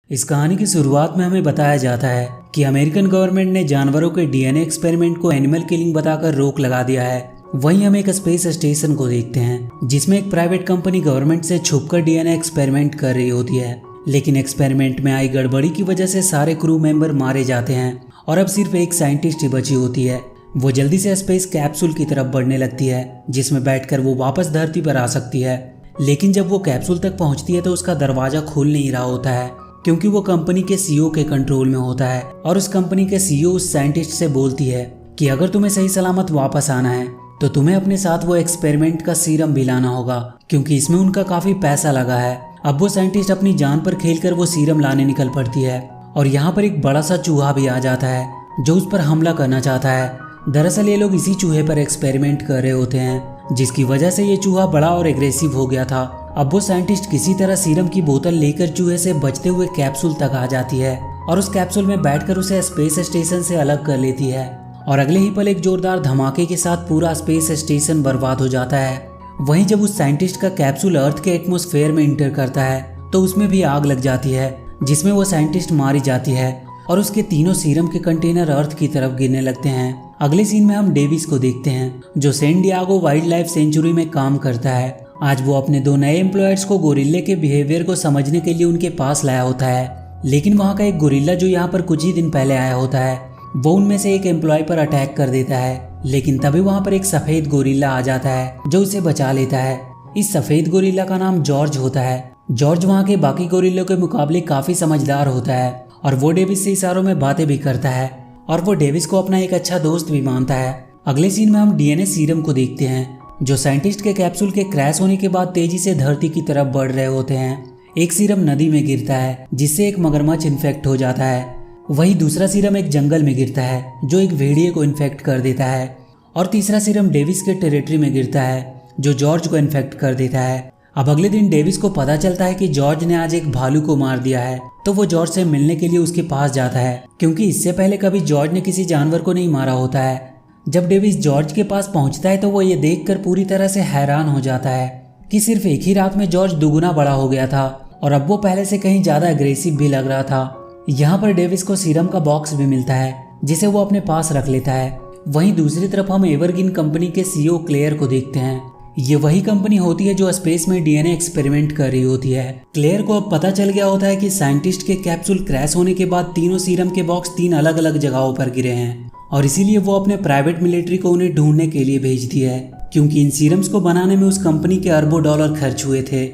इस कहानी की शुरुआत में हमें बताया जाता है कि अमेरिकन गवर्नमेंट ने जानवरों के डीएनए एक्सपेरिमेंट को एनिमल किलिंग बताकर रोक लगा दिया है। वहीं हम एक स्पेस स्टेशन को देखते हैं जिसमें एक प्राइवेट कंपनी गवर्नमेंट से छुपकर डीएनए एक्सपेरिमेंट कर रही होती है। लेकिन एक्सपेरिमेंट में आई गड़बड़ी की वजह से सारे क्रू मेंबर मारे जाते हैं और अब सिर्फ एक साइंटिस्ट ही बची होती है। वो जल्दी से स्पेस कैप्सूल की तरफ बढ़ने लगती है जिसमें बैठकर वो वापस धरती पर आ सकती है। लेकिन जब वो कैप्सूल तक पहुंचती है तो उसका दरवाजा खुल नहीं रहा होता है क्योंकि वो कंपनी के सीईओ के कंट्रोल में होता है। और उस कंपनी के सीईओ उस साइंटिस्ट से बोलती है कि अगर तुम्हें सही सलामत वापस आना है तो तुम्हें अपने साथ वो एक्सपेरिमेंट का सीरम भी लाना होगा क्योंकि इसमें उनका काफी पैसा लगा है। अब वो साइंटिस्ट अपनी जान पर खेलकर वो सीरम लाने निकल पड़ती है और यहाँ पर एक बड़ा सा चूहा भी आ जाता है जो उस पर हमला करना चाहता है। दरअसल ये लोग इसी चूहे पर एक्सपेरिमेंट कर रहे होते हैं जिसकी वजह से ये चूहा बड़ा और एग्रेसिव हो गया था। अब वो साइंटिस्ट किसी तरह सीरम की बोतल लेकर चूहे से बचते हुए कैप्सूल तक आ जाती है और उस कैप्सूल में बैठकर उसे स्पेस स्टेशन से अलग कर लेती है। और अगले ही पल एक जोरदार धमाके के साथ पूरा स्पेस स्टेशन बर्बाद हो जाता है। वहीं जब उस साइंटिस्ट का कैप्सूल अर्थ के एटमॉस्फेयर में इंटर करता है तो उसमें भी आग लग जाती है जिसमें वो साइंटिस्ट मारी जाती है और उसके तीनों सीरम के कंटेनर अर्थ की तरफ गिरने लगते हैं। अगले सीन में हम डेविस को देखते हैं जो San Diego wildlife sanctuary में काम करता है। आज वो अपने 2 नए एम्प्लॉयर्स को गोरिल्ले के बिहेवियर को समझने के लिए उनके पास लाया होता है। लेकिन वहाँ का एक गोरिल्ला जो यहाँ पर कुछ ही दिन पहले आया होता है वो उनमें से एक एम्प्लॉय पर अटैक कर देता है। लेकिन तभी वहाँ पर एक सफेद गोरिल्ला आ जाता है जो उसे बचा लेता है। इस सफेद गोरिल्ला का नाम जॉर्ज होता है। जॉर्ज वहाँ के बाकी गोरिल्लों के मुकाबले काफी समझदार होता है और वो डेविस से इशारों में बातें भी करता है और वो डेविस को अपना एक अच्छा दोस्त भी मानता है। अगले सीन में हम डीएनए सीरम को देखते हैं जो साइंटिस्ट के कैप्सूल के क्रैश होने के बाद तेजी से धरती की तरफ बढ़ रहे होते हैं। एक सीरम नदी में गिरता है जिससे एक मगरमच्छ इन्फेक्ट हो जाता है। वहीं दूसरा सीरम एक जंगल में गिरता है जो एक भेड़िए को इन्फेक्ट कर देता है और तीसरा सीरम डेविस के टेरिटरी में गिरता है जो जॉर्ज को इन्फेक्ट कर देता है। अब अगले दिन डेविस को पता चलता है कि जॉर्ज ने आज एक भालू को मार दिया है तो वो जॉर्ज से मिलने के लिए उसके पास जाता है क्योंकि इससे पहले कभी जॉर्ज ने किसी जानवर को नहीं मारा होता है। जब डेविस जॉर्ज के पास पहुंचता है तो वो ये देखकर पूरी तरह से हैरान हो जाता है कि सिर्फ एक ही रात में जॉर्ज दुगुना बड़ा हो गया था और अब वो पहले से कहीं ज्यादा अग्रेसिव भी लग रहा था। यहाँ पर डेविस को सीरम का बॉक्स भी मिलता है जिसे वो अपने पास रख लेता है। वहीं दूसरी तरफ हम एवरग्रीन कंपनी के सीईओ क्लेयर को देखते हैं। ये वही कंपनी होती है जो स्पेस में डीएनए एक्सपेरिमेंट कर रही होती है। क्लेयर को अब पता चल गया होता है कि साइंटिस्ट के कैप्सूल क्रैश होने के बाद तीनों सीरम के बॉक्स 3 अलग अलग जगहों पर गिरे हैं और इसीलिए वो अपने प्राइवेट मिलिट्री को उन्हें ढूंढने के लिए भेजती है क्योंकि इन सीरम्स को बनाने में उस कंपनी के अरबों डॉलर खर्च हुए थे।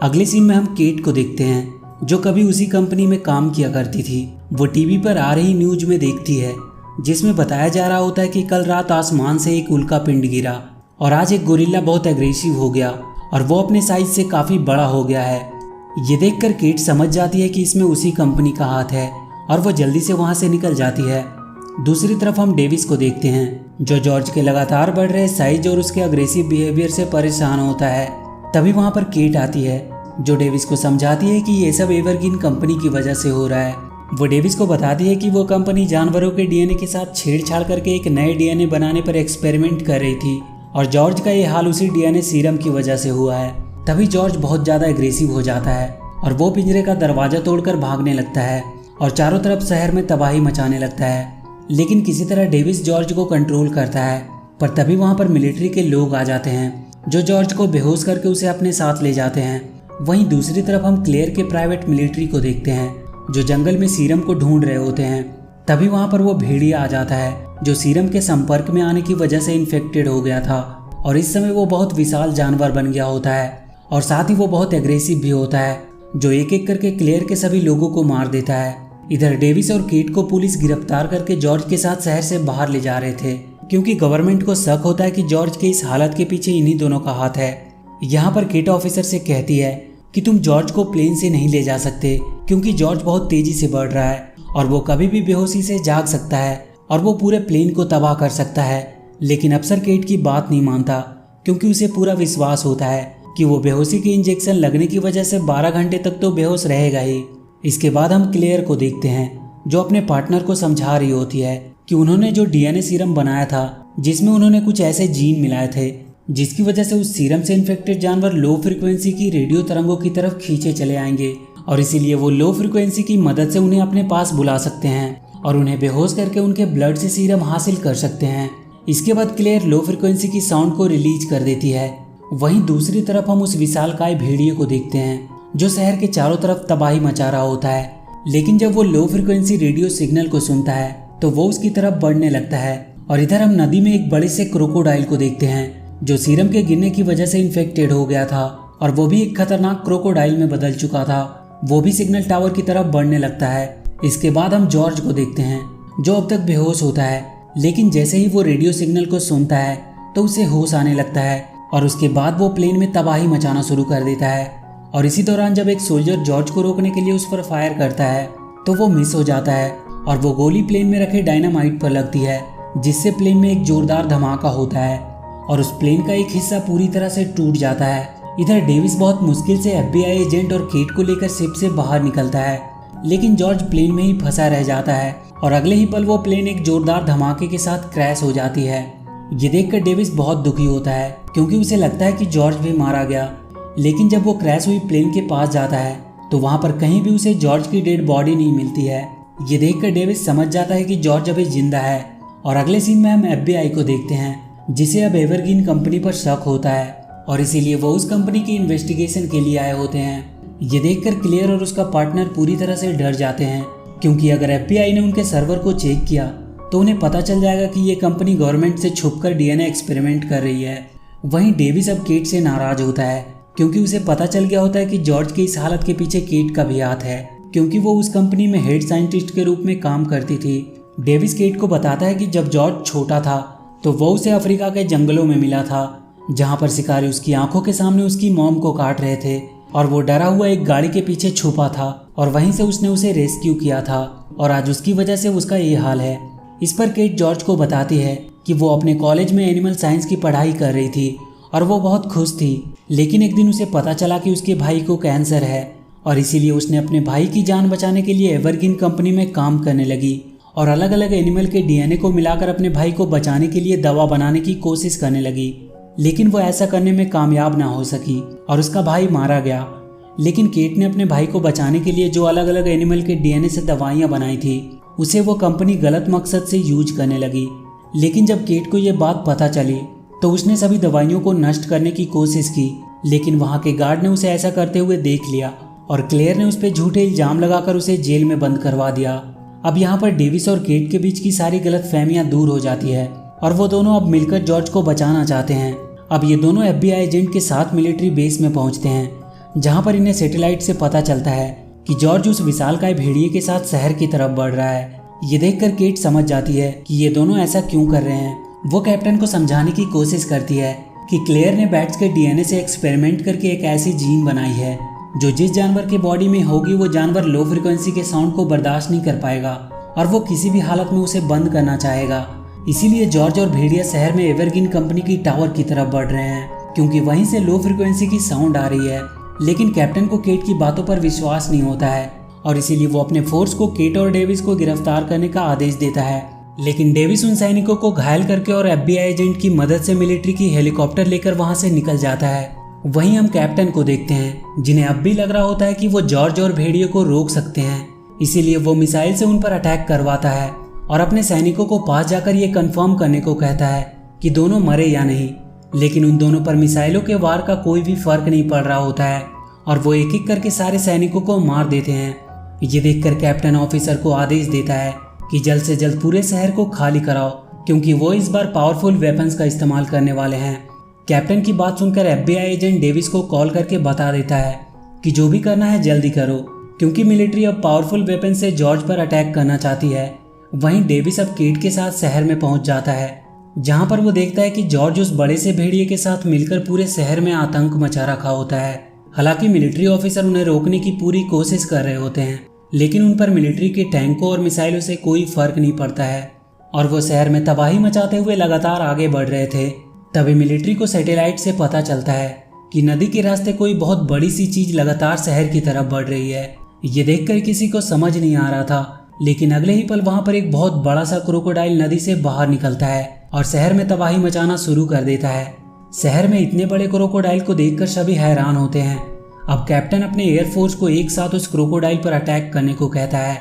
अगले सीन में हम केट को देखते हैं जो कभी उसी कंपनी में काम किया करती थी। वो टीवी पर आ रही न्यूज में देखती है जिसमें बताया जा रहा होता है कि कल रात आसमान से एक उल्का पिंड गिरा और आज एक गोरिल्ला बहुत एग्रेसिव हो गया और वो अपने साइज से काफी बड़ा हो गया है। ये देखकर केट समझ जाती है कि इसमें उसी कंपनी का हाथ है और वो जल्दी से वहां से निकल जाती है। दूसरी तरफ हम डेविस को देखते हैं जो जॉर्ज के लगातार बढ़ रहे साइज और उसके अग्रेसिव बिहेवियर से परेशान होता है। तभी वहां पर केट आती है जो डेविस को समझाती है कि ये सब एवरग्रीन कंपनी की वजह से हो रहा है। वो डेविस को बताती है कि वो कंपनी जानवरों के डीएनए के साथ छेड़छाड़ करके एक नए डीएनए बनाने पर एक्सपेरिमेंट कर रही थी और जॉर्ज का ये हाल उसी डीएनए सीरम की वजह से हुआ है। तभी जॉर्ज बहुत ज्यादा एग्रेसिव हो जाता है और वो पिंजरे का दरवाजा तोड़कर भागने लगता है और चारों तरफ शहर में तबाही मचाने लगता है। लेकिन किसी तरह डेविस जॉर्ज को कंट्रोल करता है पर तभी वहां पर मिलिट्री के लोग आ जाते हैं जो जॉर्ज को बेहोश करके उसे अपने साथ ले जाते हैं। वहीं दूसरी तरफ हम क्लेयर के प्राइवेट मिलिट्री को देखते हैं जो जंगल में सीरम को ढूंढ रहे होते हैं। तभी वहां पर वो भेड़िया आ जाता है जो सीरम के संपर्क में आने की वजह से इन्फेक्टेड हो गया था और इस समय वो बहुत विशाल जानवर बन गया होता है और साथ ही वो बहुत एग्रेसिव भी होता है जो एक एक करके क्लेयर के सभी लोगों को मार देता है। इधर डेविस और केट को पुलिस गिरफ्तार करके जॉर्ज के साथ शहर से बाहर ले जा रहे थे क्योंकि गवर्नमेंट को शक होता है कि जॉर्ज के इस हालत के पीछे इन्हीं दोनों का हाथ है। यहाँ पर केट ऑफिसर से कहती है कि तुम जॉर्ज को प्लेन से नहीं ले जा सकते क्योंकि जॉर्ज बहुत तेजी से बढ़ रहा है और वो कभी भी बेहोशी से जाग सकता है और वो पूरे प्लेन को तबाह कर सकता है। लेकिन अफसर केट की बात नहीं मानता क्योंकि उसे पूरा विश्वास होता है कि वो बेहोशी के इंजेक्शन लगने की वजह से 12 घंटे तक तो बेहोश रहेगा ही। इसके बाद हम क्लेयर को देखते हैं जो अपने पार्टनर को समझा रही होती है कि उन्होंने जो डीएनए सीरम बनाया था जिसमें उन्होंने कुछ ऐसे जीन मिलाए थे जिसकी वजह से उस सीरम से इन्फेक्टेड जानवर लो फ्रिक्वेंसी की रेडियो तरंगों की तरफ खींचे चले आएंगे और इसीलिए वो लो फ्रिक्वेंसी की मदद से उन्हें अपने पास बुला सकते हैं और उन्हें बेहोश करके उनके ब्लड से सीरम हासिल कर सकते हैं। इसके बाद क्लेयर लो फ्रिक्वेंसी की साउंड को रिलीज कर देती है। वहीं दूसरी तरफ हम उस विशालकाय भेड़िए को देखते हैं जो शहर के चारों तरफ तबाही मचा रहा होता है। लेकिन जब वो लो फ्रिक्वेंसी रेडियो सिग्नल को सुनता है तो वो उसकी तरफ बढ़ने लगता है। और इधर हम नदी में एक बड़े से क्रोकोडाइल को देखते हैं जो सीरम के गिरने की वजह से इन्फेक्टेड हो गया था और वो भी एक खतरनाक क्रोकोडाइल में बदल चुका था। वो भी सिग्नल टावर की तरफ बढ़ने लगता है। इसके बाद हम जॉर्ज को देखते हैं जो अब तक बेहोश होता है, लेकिन जैसे ही वो रेडियो सिग्नल को सुनता है तो उसे होश आने लगता है और उसके बाद वो प्लेन में तबाही मचाना शुरू कर देता है। और इसी दौरान जब एक सोल्जर जॉर्ज को रोकने के लिए उस पर फायर करता है तो वो मिस हो जाता है और वो गोली प्लेन में रखे डायनामाइट पर लगती है, जिससे प्लेन में एक जोरदार धमाका होता है और उस प्लेन का एक हिस्सा पूरी तरह से टूट जाता है। इधर डेविस बहुत मुश्किल से FBI एजेंट और केट को लेकर शिप से बाहर निकलता है, लेकिन जॉर्ज प्लेन में ही फंसा रह जाता है और अगले ही पल वो प्लेन एक जोरदार धमाके के साथ क्रैश हो जाती है। ये देखकर डेविस बहुत दुखी होता है क्योंकि उसे लगता है कि जॉर्ज भी मारा गया। लेकिन जब वो क्रैश हुई प्लेन के पास जाता है तो वहाँ पर कहीं भी उसे जॉर्ज की डेड बॉडी नहीं मिलती है। ये देखकर डेविस समझ जाता है कि जॉर्ज अभी जिंदा है। और अगले सीन में हम FBI को देखते हैं जिसे अब एवरग्रीन कंपनी पर शक होता है और इसीलिए वो उस कंपनी की इन्वेस्टिगेशन के लिए आए होते हैं। ये देखकर क्लेयर और उसका पार्टनर पूरी तरह से डर जाते हैं क्योंकि अगर FBI ने उनके सर्वर को चेक किया तो उन्हें पता चल जाएगा कि ये कंपनी गवर्नमेंट से छुपकर DNA एक्सपेरिमेंट कर रही है। वहीं डेविस अब केट से नाराज होता है क्योंकि उसे पता चल गया होता है कि जॉर्ज की इस हालत के पीछे केट का भी हाथ है, क्योंकि वो उस कंपनी में हेड साइंटिस्ट के रूप में काम करती थी। डेविस केट को बताता है कि जब जॉर्ज छोटा था तो वो उसे अफ्रीका के जंगलों में मिला था जहाँ पर शिकारी उसकी आंखों के सामने उसकी मॉम को काट रहे थे और वो डरा हुआ एक गाड़ी के पीछे छुपा था और वहीं से उसने उसे रेस्क्यू किया था और आज उसकी वजह से उसका ये हाल है। इस पर केट जॉर्ज को बताती है कि वो अपने कॉलेज में एनिमल साइंस की पढ़ाई कर रही थी और वो बहुत खुश थी, लेकिन एक दिन उसे पता चला कि उसके भाई को कैंसर है और इसीलिए उसने अपने भाई की जान बचाने के लिए एवरग्रीन कंपनी में काम करने लगी और अलग अलग एनिमल के DNA को मिलाकर अपने भाई को बचाने के लिए दवा बनाने की कोशिश करने लगी। लेकिन वो ऐसा करने में कामयाब ना हो सकी और उसका भाई मारा गया। लेकिन केट ने अपने भाई को बचाने के लिए जो अलग अलग एनिमल के DNA से दवाइयाँ बनाई थी उसे वो कंपनी गलत मकसद से यूज करने लगी। लेकिन जब केट को ये बात पता चली तो उसने सभी दवाइयों को नष्ट करने की कोशिश की, लेकिन वहाँ के गार्ड ने उसे ऐसा करते हुए देख लिया और क्लेयर ने उस पर झूठे इल्जाम लगाकर उसे जेल में बंद करवा दिया। अब यहाँ पर डेविस और केट के बीच की सारी गलतफहमियां दूर हो जाती है और वो दोनों अब मिलकर जॉर्ज को बचाना चाहते हैं। अब ये दोनों FBI एजेंट के साथ मिलिट्री बेस में पहुंचते हैं जहाँ पर इन्हें सैटेलाइट से पता चलता है कि जॉर्ज उस विशालकाय भेड़िए के साथ शहर की तरफ बढ़ रहा है। ये देखकर केट समझ जाती है कि ये दोनों ऐसा क्यों कर रहे हैं। वो कैप्टन को समझाने की कोशिश करती है कि क्लेयर ने बैट्स के DNA से एक्सपेरिमेंट करके एक ऐसी जीन बनाई है जो जिस जानवर के बॉडी में होगी वो जानवर लो फ्रिक्वेंसी के साउंड को बर्दाश्त नहीं कर पाएगा और वो किसी भी हालत में उसे बंद करना चाहेगा। इसीलिए जॉर्ज और भेड़िया शहर में एवरग्रीन कंपनी की टावर की तरफ बढ़ रहे हैं क्योंकि वहीं से लो फ्रिक्वेंसी की साउंड आ रही है। लेकिन कैप्टन को केट की बातों पर विश्वास नहीं होता है और इसीलिए वो अपने फोर्स को केट और डेविस को गिरफ्तार करने का आदेश देता है। लेकिन डेविस उन सैनिकों को घायल करके और FBI एजेंट की मदद से मिलिट्री की हेलीकॉप्टर लेकर वहां से निकल जाता है। वहीं हम कैप्टन को देखते हैं जिन्हें अब भी लग रहा होता है कि वो जॉर्ज और भेड़िए को रोक सकते हैं। इसीलिए वो मिसाइल से उन पर अटैक करवाता है और अपने सैनिकों को पास जाकर ये कंफर्म करने को कहता है कि दोनों मरे या नहीं। लेकिन उन दोनों पर मिसाइलों के वार का कोई भी फर्क नहीं पड़ रहा होता है और वो एक एक करके सारे सैनिकों को मार देते हैं। ये देखकर कैप्टन ऑफिसर को आदेश देता है कि जल्द से जल्द पूरे शहर को खाली कराओ क्योंकि वो इस बार पावरफुल वेपन्स का इस्तेमाल करने वाले हैं। कैप्टन की बात सुनकर FBI एजेंट डेविस को कॉल करके बता देता है कि जो भी करना है जल्दी करो क्योंकि मिलिट्री अब पावरफुल वेपन से जॉर्ज पर अटैक करना चाहती है। वहीं डेविस अब केट के साथ शहर में पहुंच जाता है जहां पर वो देखता है कि जॉर्ज उस बड़े से भेड़िए के साथ मिलकर पूरे शहर में आतंक मचा रखा होता है। हालांकि मिलिट्री ऑफिसर उन्हें रोकने की पूरी कोशिश कर रहे होते हैं, लेकिन उन पर मिलिट्री के टैंकों और मिसाइलों से कोई फर्क नहीं पड़ता है और वो शहर में तबाही मचाते हुए लगातार आगे बढ़ रहे थे। तभी मिलिट्री को सैटेलाइट से पता चलता है कि नदी के रास्ते कोई बहुत बड़ी सी चीज लगातार शहर की तरफ बढ़ रही है। ये देखकर किसी को समझ नहीं आ रहा था, लेकिन अगले ही पल वहां पर एक बहुत बड़ा सा क्रोकोडाइल नदी से बाहर निकलता है और शहर में तबाही मचाना शुरू कर देता है। शहर में इतने बड़े क्रोकोडाइल को देखकर सभी हैरान होते हैं। अब कैप्टन अपने एयरफोर्स को एक साथ उस क्रोकोडाइल पर अटैक करने को कहता है,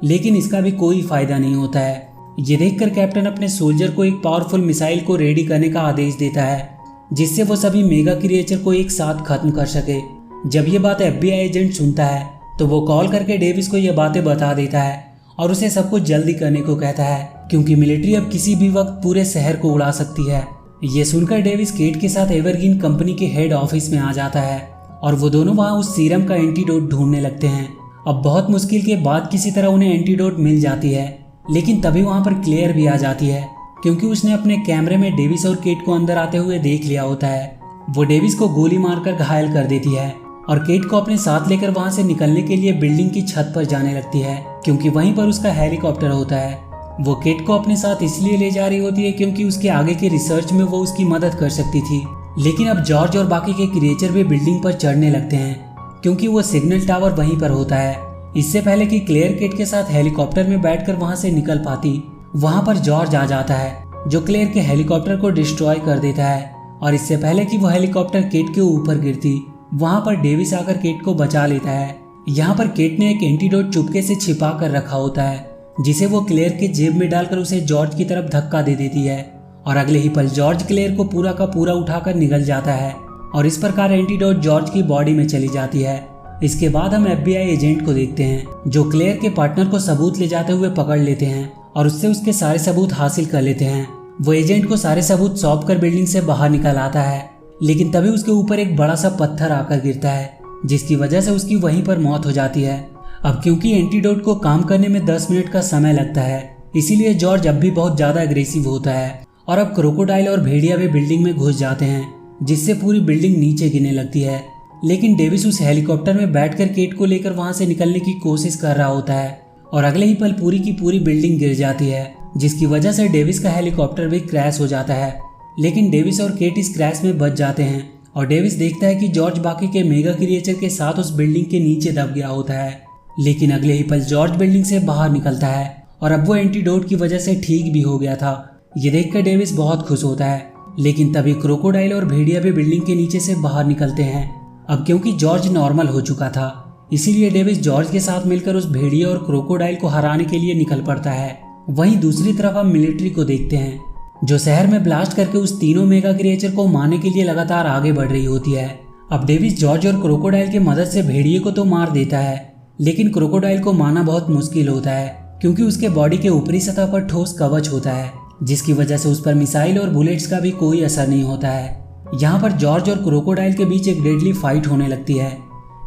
लेकिन इसका भी कोई फायदा नहीं होता है। ये देखकर कैप्टन अपने सोल्जर को एक पावरफुल मिसाइल को रेडी करने का आदेश देता है, जिससे वो सभी मेगा क्रिएचर को एक साथ खत्म कर सके। जब ये बात FBI एजेंट सुनता है तो वो कॉल करके डेविस को ये बातें बता देता है और उसे सब कुछ जल्दी करने को कहता है, क्योंकि मिलिट्री अब किसी भी वक्त पूरे शहर को उड़ा सकती है। ये सुनकर डेविस केट के साथ एवरग्रीन कंपनी के हेड ऑफिस में आ जाता है और वो दोनों वहाँ उस सीरम का एंटीडोट ढूंढने लगते हैं। अब बहुत मुश्किल के बाद किसी तरह उन्हें एंटीडोट मिल जाती है, लेकिन तभी वहाँ पर क्लेयर भी आ जाती है, क्योंकि उसने अपने कैमरे में डेविस और केट को अंदर आते हुए देख लिया होता है। वो डेविस को गोली मारकर घायल कर देती है और केट को अपने साथ लेकर वहां से निकलने के लिए बिल्डिंग की छत पर जाने लगती है, क्योंकि वहीं पर उसका हेलीकॉप्टर होता है। वो केट को अपने साथ इसलिए ले जा रही होती है क्योंकि उसके आगे के रिसर्च में वो उसकी मदद कर सकती थी। लेकिन अब जॉर्ज और बाकी के क्रिएचर भी बिल्डिंग पर चढ़ने लगते हैं, क्योंकि वो सिग्नल टावर वहीं पर होता है। इससे पहले कि क्लेयर केट के साथ हेलीकॉप्टर में बैठकर वहां से निकल पाती, वहां पर जॉर्ज आ जाता है, जो क्लेयर के हेलीकॉप्टर को डिस्ट्रॉय कर देता है। और इससे पहले कि वो हेलीकॉप्टर केट के ऊपर गिरती, वहां पर डेविस आकर केट को बचा लेता है। यहाँ पर केट ने एक एंटीडोट चुपके से छिपा कर रखा होता है, जिसे वो क्लेयर के जेब में डालकर उसे जॉर्ज की तरफ धक्का दे देती है और अगले ही पल जॉर्ज क्लेयर को पूरा का पूरा उठाकर निगल जाता है और इस प्रकार एंटीडोट जॉर्ज की बॉडी में चली जाती है। इसके बाद हम FBI एजेंट को देखते हैं, जो क्लेयर के पार्टनर को सबूत ले जाते हुए पकड़ लेते हैं और उससे उसके सारे सबूत हासिल कर लेते हैं। वो एजेंट को सारे सबूत सौंप कर बिल्डिंग से बाहर निकल आता है, लेकिन तभी उसके ऊपर एक बड़ा सा पत्थर आकर गिरता है, जिसकी वजह से उसकी वहीं पर मौत हो जाती है। अब क्योंकि एंटीडोट को काम करने में 10 मिनट का समय लगता है, इसीलिए जॉर्ज अब भी बहुत ज्यादा अग्रेसिव होता है और अब क्रोकोडाइल और भेड़िया भी बिल्डिंग में घुस जाते हैं, जिससे पूरी बिल्डिंग नीचे गिरने लगती है। लेकिन डेविस उस हेलीकॉप्टर में बैठकर केट को लेकर वहां से निकलने की कोशिश कर रहा होता है और अगले ही पल पूरी की पूरी बिल्डिंग गिर जाती है, जिसकी वजह से डेविस का हेलीकॉप्टर भी क्रैश हो जाता है। लेकिन डेविस और केट इस क्रैश में बच जाते हैं और डेविस देखता है कि जॉर्ज बाकी के मेगा क्रिएचर के साथ उस बिल्डिंग के नीचे दब गया होता है। लेकिन अगले ही पल जॉर्ज बिल्डिंग से बाहर निकलता है और अब वो एंटीडोट की वजह से ठीक भी हो गया था। ये देखकर डेविस बहुत खुश होता है, लेकिन तभी क्रोकोडाइल और भेड़िया भी बिल्डिंग के नीचे से बाहर निकलते हैं। अब क्योंकि जॉर्ज नॉर्मल हो चुका था, इसीलिए डेविस जॉर्ज के साथ मिलकर उस भेड़िया और क्रोकोडाइल को हराने के लिए निकल पड़ता है। वहीं दूसरी तरफ हम मिलिट्री को देखते हैं, जो शहर में ब्लास्ट करके उस तीनों मेगा क्रिएचर को मारने के लिए लगातार आगे बढ़ रही होती है। अब डेविस जॉर्ज और क्रोकोडाइल की मदद से भेड़िए को तो मार देता है, लेकिन क्रोकोडाइल को मारना बहुत मुश्किल होता है, क्योंकि उसके बॉडी के ऊपरी सतह पर ठोस कवच होता है, जिसकी वजह से उस पर मिसाइल और बुलेट्स का भी कोई असर नहीं होता है। यहाँ पर जॉर्ज और क्रोकोडाइल के बीच एक डेडली फाइट होने लगती है,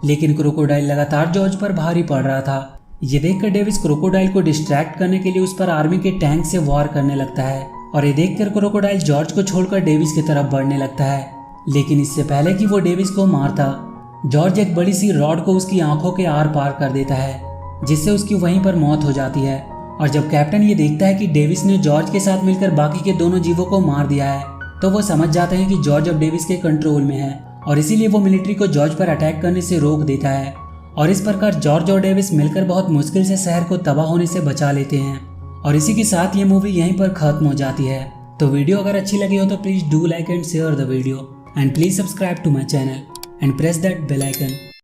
लेकिन क्रोकोडाइल लगातार जॉर्ज पर भारी पड़ रहा था। ये देखकर डेविस क्रोकोडाइल को डिस्ट्रैक्ट करने के लिए उस पर आर्मी के टैंक से वार करने लगता है और ये देखकर क्रोकोडाइल जॉर्ज को छोड़कर डेविस की तरफ बढ़ने लगता है। लेकिन इससे पहले कि वो डेविस को मारता, जॉर्ज एक बड़ी सी रॉड को उसकी आंखों के आर पार कर देता है, जिससे उसकी वहीं पर मौत हो जाती है। और जब कैप्टन ये देखता है कि डेविस ने जॉर्ज के साथ मिलकर बाकी के दोनों जीवों को मार दिया है, तो वो समझ जाते हैं कि जॉर्ज अब डेविस के कंट्रोल में है और इसीलिए वो मिलिट्री को जॉर्ज पर अटैक करने से रोक देता है। और इस प्रकार जॉर्ज और डेविस मिलकर बहुत मुश्किल से शहर को तबाह होने से बचा लेते हैं। और इसी के साथ ये मूवी यहीं पर खत्म हो जाती है। तो वीडियो अगर अच्छी लगी हो तो please do like and share the video and please subscribe to my channel and press that bell icon